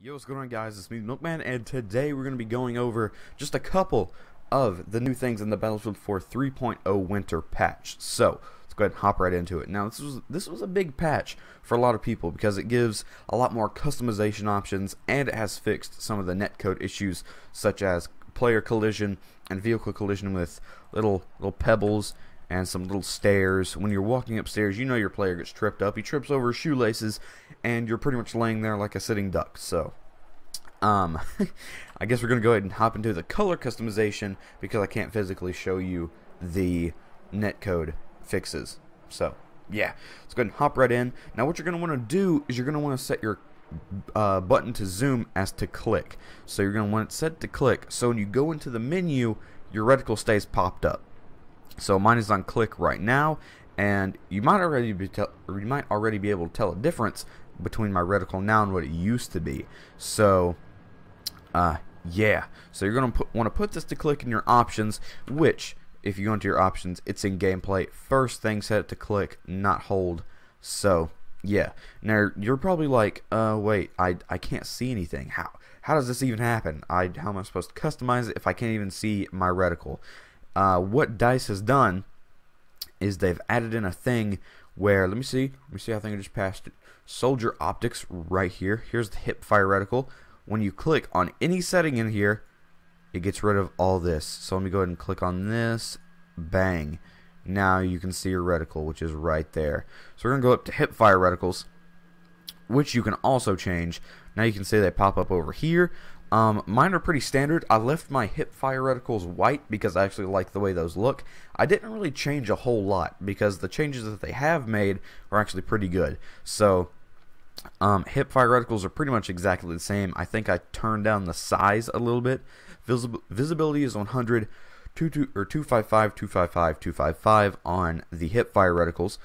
Yo, what's going on, guys? It's me, Milkman, and today we're going to be going over just a couple of the new things in the Battlefield 4 3.0 winter patch. So, let's go ahead and hop right into it. Now, this was a big patch for a lot of people because it gives a lot more customization options, and it has fixed some of the netcode issues such as player collision and vehicle collision with little pebbles and some little stairs. When you're walking upstairs, you know your player gets tripped up. He trips over his shoelaces, and you're pretty much laying there like a sitting duck. So, I guess we're going to go ahead and hop into the color customization because I can't physically show you the netcode fixes. So, yeah, let's go ahead and hop right in. Now, what you're going to want to do is you're going to want to set your button to zoom as to click. So, you're going to want it set to click. So, when you go into the menu, your reticle stays popped up. So mine is on click right now, and you might already be able to tell a difference between my reticle now and what it used to be. So, yeah. So you're gonna want to put this to click in your options, which, if you go into your options, it's in gameplay. First thing, set it to click, not hold. So, yeah. Now you're probably like, wait, I can't see anything. How does this even happen? How am I supposed to customize it if I can't even see my reticle? What DICE has done is they've added in a thing where, let me see, I think I just passed it. Soldier optics right here. Here's the hip fire reticle. When you click on any setting in here, it gets rid of all this. So let me go ahead and click on this. Bang. Now you can see your reticle, which is right there. So we're going to go up to hip fire reticles, which you can also change. Now you can see they pop up over here. Mine are pretty standard. I left my hip fire reticles white because I actually like the way those look. I didn't really change a whole lot because the changes that they have made are actually pretty good. So, hip fire reticles are pretty much exactly the same. I think I turned down the size a little bit. Visibility is 100, 255, 255, 255 on the hip fire reticles.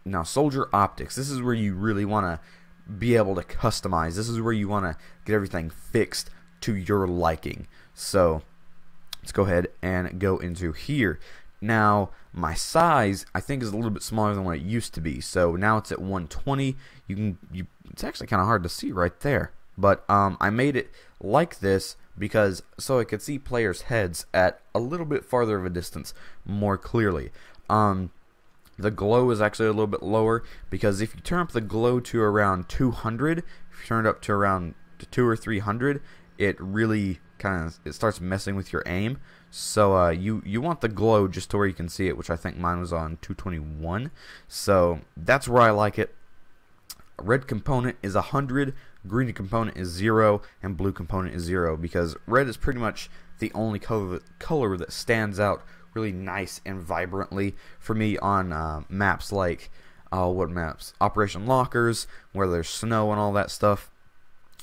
Now, soldier optics. This is where you really want to be able to customize. This is where you want to get everything fixed to your liking. So let's go ahead and go into here. Now my size I think is a little bit smaller than what it used to be. So now it's at 120. It's actually kind of hard to see right there. But I made it like this because so I could see players' heads at a little bit farther of a distance more clearly. The glow is actually a little bit lower because if you turn up the glow to around 200, if you turn it up to around 200 or 300, it really it starts messing with your aim. So you want the glow just to where you can see it, which I think mine was on 221. So that's where I like it. Red component is 100, green component is 0, and blue component is 0 because red is pretty much the only color that stands out really nice and vibrantly for me on maps like what maps? Operation Lockers, where there's snow and all that stuff.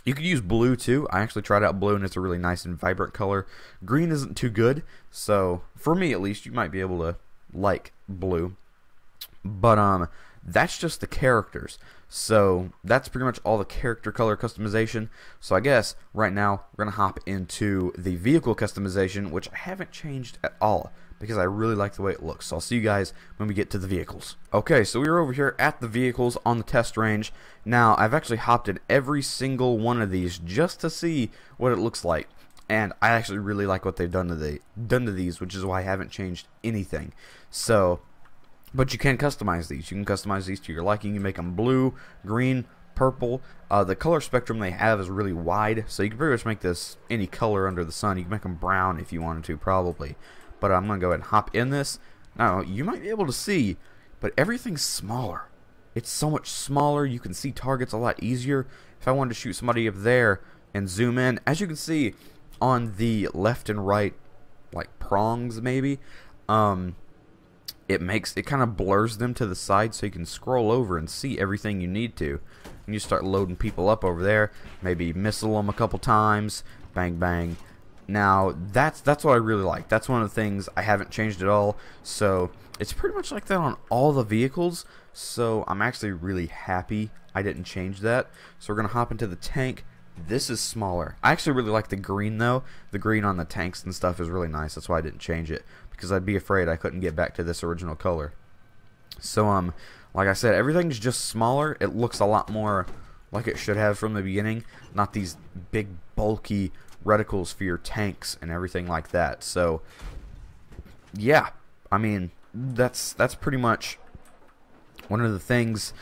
You could use blue too. I actually tried out blue and it's a really nice and vibrant color. Green isn't too good, so for me at least, you might be able to like blue. But that's just the characters. So that's pretty much all the character color customization. So I guess right now we're gonna hop into the vehicle customization, which I haven't changed at all because I really like the way it looks. So I'll see you guys when we get to the vehicles. Okay, so we're over here at the vehicles on the test range. Now I've actually hopped in every single one of these just to see what it looks like. And I actually really like what they've done to these, which is why I haven't changed anything. So, but you can customize these. You can customize these to your liking. You make them blue, green, purple. The color spectrum they have is really wide, so you can pretty much make this any color under the sun. You can make them brown if you wanted to, probably. But I'm going to go ahead and hop in this. Now, you might be able to see, but everything's smaller. It's so much smaller. You can see targets a lot easier. If I wanted to shoot somebody up there and zoom in, as you can see on the left and right, like prongs maybe, it kind of blurs them to the side so you can scroll over and see everything you need to. And you start loading people up over there, maybe missile them a couple times, bang bang. Now that's what I really like. That's one of the things I haven't changed at all. So it's pretty much like that on all the vehicles. So I'm actually really happy I didn't change that. So we're gonna hop into the tank. This is smaller. I actually really like the green though. The green on the tanks and stuff is really nice. That's why I didn't change it, because I'd be afraid I couldn't get back to this original color. So like I said, everything's just smaller. It looks a lot more like it should have from the beginning, not these big bulky reticles for your tanks and everything like that. So yeah, I mean, that's pretty much one of the things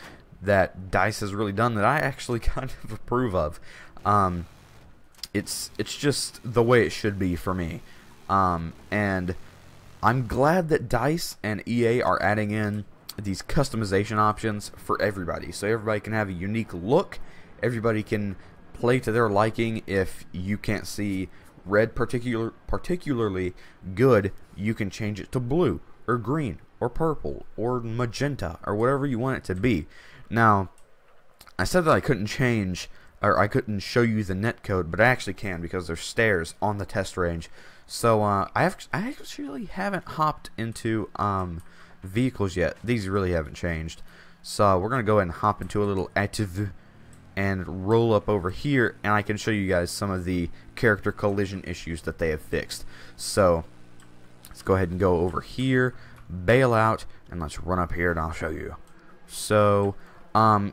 that DICE has really done that I actually kind of approve of. It's just the way it should be for me, and I'm glad that DICE and EA are adding in these customization options for everybody, so everybody can have a unique look. Everybody can play to their liking. If you can't see red particularly good, you can change it to blue or green or purple or magenta or whatever you want it to be. Now, I said that I couldn't change, or I couldn't show you the netcode, but I actually can, because there's stairs on the test range. So I actually haven't hopped into vehicles yet. These really haven't changed. So we're gonna go ahead and hop into a little active and roll up over here, and I can show you guys some of the character collision issues that they have fixed. So let's go ahead and go over here, bail out, and let's run up here and I'll show you. So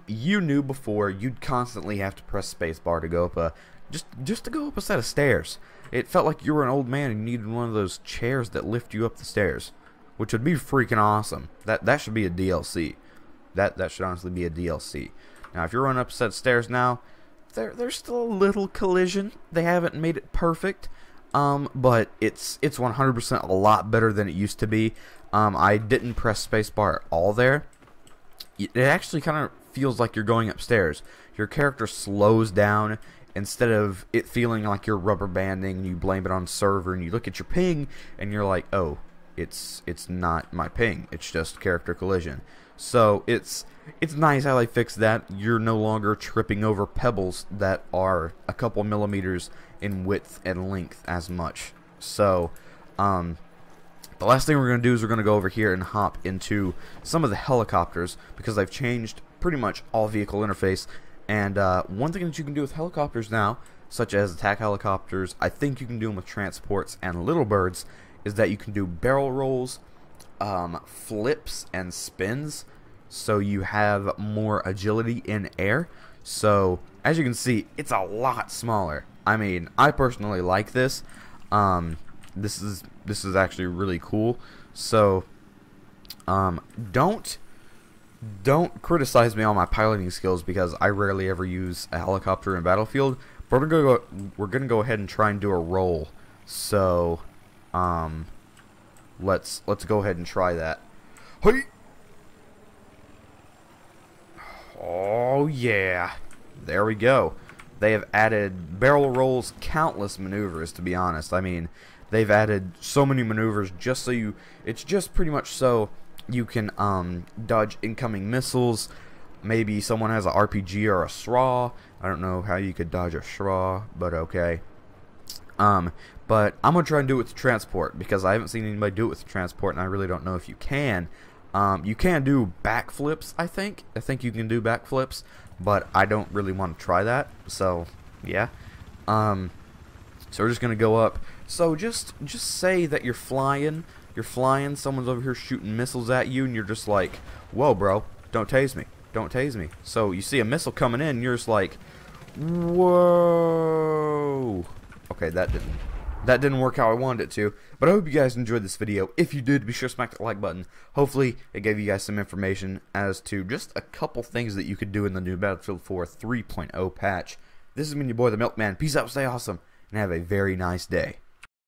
you knew before you'd constantly have to press spacebar to go up just to go up a set of stairs. It felt like you were an old man and you needed one of those chairs that lift you up the stairs, which would be freaking awesome. That should be a DLC. That should honestly be a DLC. Now, if you're running up a set of stairs now, there's still a little collision. They haven't made it perfect, but it's 100% a lot better than it used to be. I didn't press spacebar at all there. It actually kind of feels like you're going upstairs. Your character slows down instead of it feeling like you're rubber banding and you blame it on server, and you look at your ping and you're like, oh, it's not my ping, it's just character collision. So it's nice how they fixed that. You're no longer tripping over pebbles that are a couple millimeters in width and length as much. So the last thing we're going to do is we're going to go over here and hop into some of the helicopters, because they've changed pretty much all vehicle interface. And one thing that you can do with helicopters now, such as attack helicopters, I think you can do them with transports and little birds, is that you can do barrel rolls, flips, and spins, so you have more agility in air. So as you can see, it's a lot smaller. I mean, I personally like this. This is actually really cool. So don't criticize me on my piloting skills, because I rarely ever use a helicopter in Battlefield. But we're gonna go ahead and try and do a roll. So let's go ahead and try that. Hey! Oh yeah, there we go. They have added barrel rolls, countless maneuvers, to be honest. I mean, they've added so many maneuvers just so it's just pretty much so you can dodge incoming missiles. Maybe someone has an RPG or a SRA. I don't know how you could dodge a SRA, but okay. But I'm gonna try and do it with transport, because I haven't seen anybody do it with transport, and I really don't know if you can. You can do backflips, I think. I think you can do backflips, but I don't really want to try that. So yeah. So we're just gonna go up. So just say that you're flying. Someone's over here shooting missiles at you, and you're just like, "Whoa, bro! Don't tase me! Don't tase me!" So you see a missile coming in, and you're just like, "Whoa!" Okay, that didn't work how I wanted it to. But I hope you guys enjoyed this video. If you did, be sure to smack that like button. Hopefully, it gave you guys some information as to just a couple things that you could do in the new Battlefield 4 3.0 patch. This has been your boy, the Milkman. Peace out, stay awesome, and have a very nice day.